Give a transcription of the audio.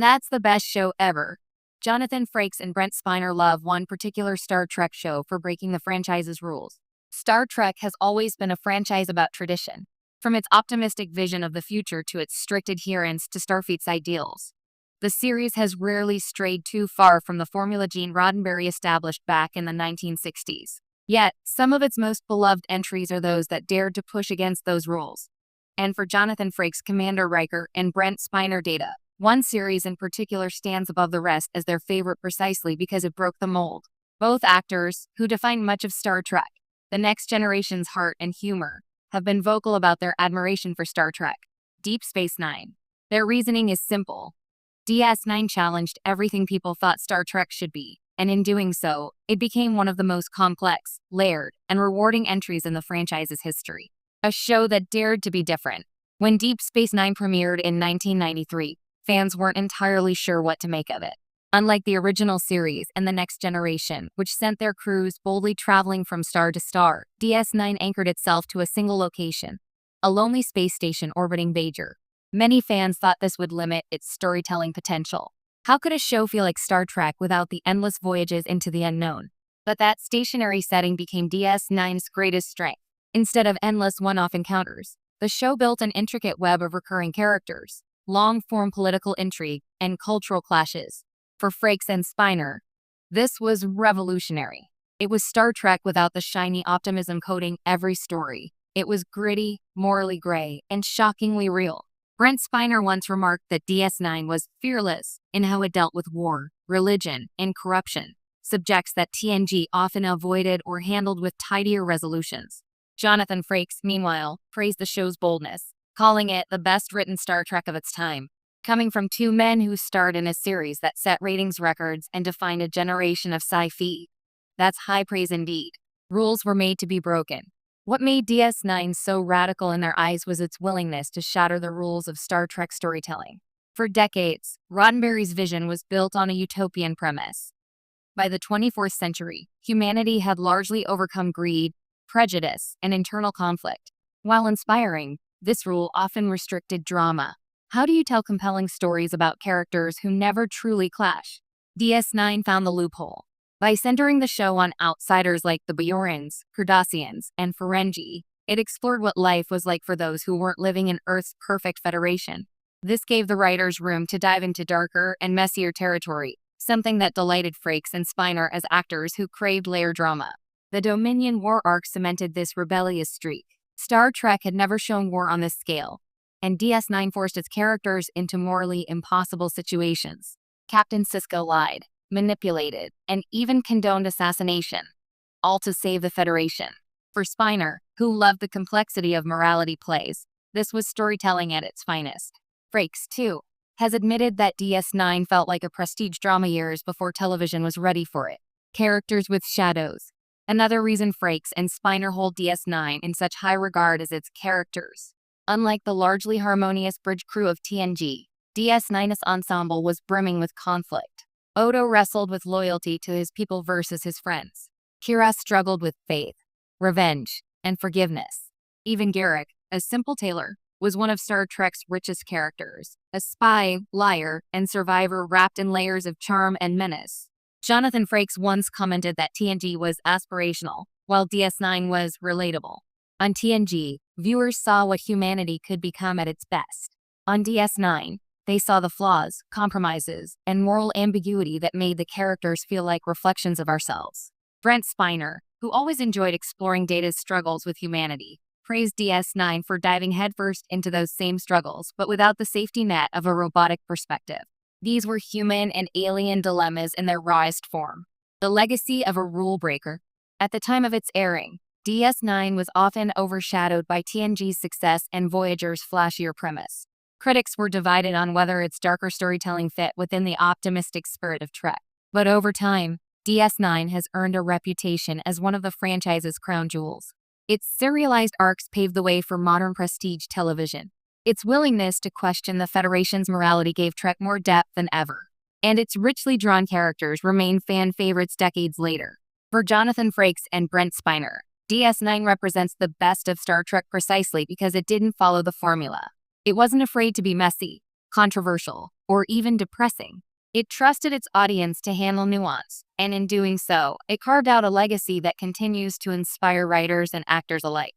And that's the best show ever. Jonathan Frakes and Brent Spiner love one particular Star Trek show for breaking the franchise's rules. Star Trek has always been a franchise about tradition, from its optimistic vision of the future to its strict adherence to Starfleet's ideals. The series has rarely strayed too far from the formula Gene Roddenberry established back in the 1960s. Yet, some of its most beloved entries are those that dared to push against those rules. And for Jonathan Frakes, Commander Riker, and Brent Spiner, Data, one series in particular stands above the rest as their favorite precisely because it broke the mold. Both actors, who defined much of Star Trek, the next generation's heart and humor, have been vocal about their admiration for Star Trek. Deep Space Nine. Their reasoning is simple. DS9 challenged everything people thought Star Trek should be, and in doing so, it became one of the most complex, layered, and rewarding entries in the franchise's history. A show that dared to be different. When Deep Space Nine premiered in 1993, fans weren't entirely sure what to make of it. Unlike the original series and The Next Generation, which sent their crews boldly traveling from star to star, DS9 anchored itself to a single location, a lonely space station orbiting Bajor. Many fans thought this would limit its storytelling potential. How could a show feel like Star Trek without the endless voyages into the unknown? But that stationary setting became DS9's greatest strength. Instead of endless one-off encounters, the show built an intricate web of recurring characters, long-form political intrigue, and cultural clashes. For Frakes and Spiner, this was revolutionary. It was Star Trek without the shiny optimism coating every story. It was gritty, morally gray, and shockingly real. Brent Spiner once remarked that DS9 was fearless in how it dealt with war, religion, and corruption, subjects that TNG often avoided or handled with tidier resolutions. Jonathan Frakes, meanwhile, praised the show's boldness, calling it the best-written Star Trek of its time. Coming from two men who starred in a series that set ratings records and defined a generation of sci-fi. That's high praise indeed. Rules were made to be broken. What made DS9 so radical in their eyes was its willingness to shatter the rules of Star Trek storytelling. For decades, Roddenberry's vision was built on a utopian premise. By the 24th century, humanity had largely overcome greed, prejudice, and internal conflict. While inspiring, this rule often restricted drama. How do you tell compelling stories about characters who never truly clash? DS9 found the loophole. By centering the show on outsiders like the Bajorans, Cardassians, and Ferengi, it explored what life was like for those who weren't living in Earth's perfect federation. This gave the writers room to dive into darker and messier territory, something that delighted Frakes and Spiner as actors who craved layered drama. The Dominion War arc cemented this rebellious streak. Star Trek had never shown war on this scale, and DS9 forced its characters into morally impossible situations. Captain Sisko lied, manipulated, and even condoned assassination, all to save the Federation. For Spiner, who loved the complexity of morality plays, this was storytelling at its finest. Frakes, too, has admitted that DS9 felt like a prestige drama years before television was ready for it. Characters with shadows. Another reason Frakes and Spiner hold DS9 in such high regard is its characters. Unlike the largely harmonious bridge crew of TNG, DS9's ensemble was brimming with conflict. Odo wrestled with loyalty to his people versus his friends. Kira struggled with faith, revenge, and forgiveness. Even Garrick, a simple tailor, was one of Star Trek's richest characters, a spy, liar, and survivor wrapped in layers of charm and menace. Jonathan Frakes once commented that TNG was aspirational, while DS9 was relatable. On TNG, viewers saw what humanity could become at its best. On DS9, they saw the flaws, compromises, and moral ambiguity that made the characters feel like reflections of ourselves. Brent Spiner, who always enjoyed exploring Data's struggles with humanity, praised DS9 for diving headfirst into those same struggles, but without the safety net of a robotic perspective. These were human and alien dilemmas in their rawest form. The legacy of a rule breaker. At the time of its airing, DS9 was often overshadowed by TNG's success and Voyager's flashier premise. Critics were divided on whether its darker storytelling fit within the optimistic spirit of Trek. But over time, DS9 has earned a reputation as one of the franchise's crown jewels. Its serialized arcs paved the way for modern prestige television. Its willingness to question the Federation's morality gave Trek more depth than ever. And its richly drawn characters remain fan favorites decades later. For Jonathan Frakes and Brent Spiner, DS9 represents the best of Star Trek precisely because it didn't follow the formula. It wasn't afraid to be messy, controversial, or even depressing. It trusted its audience to handle nuance, and in doing so, it carved out a legacy that continues to inspire writers and actors alike.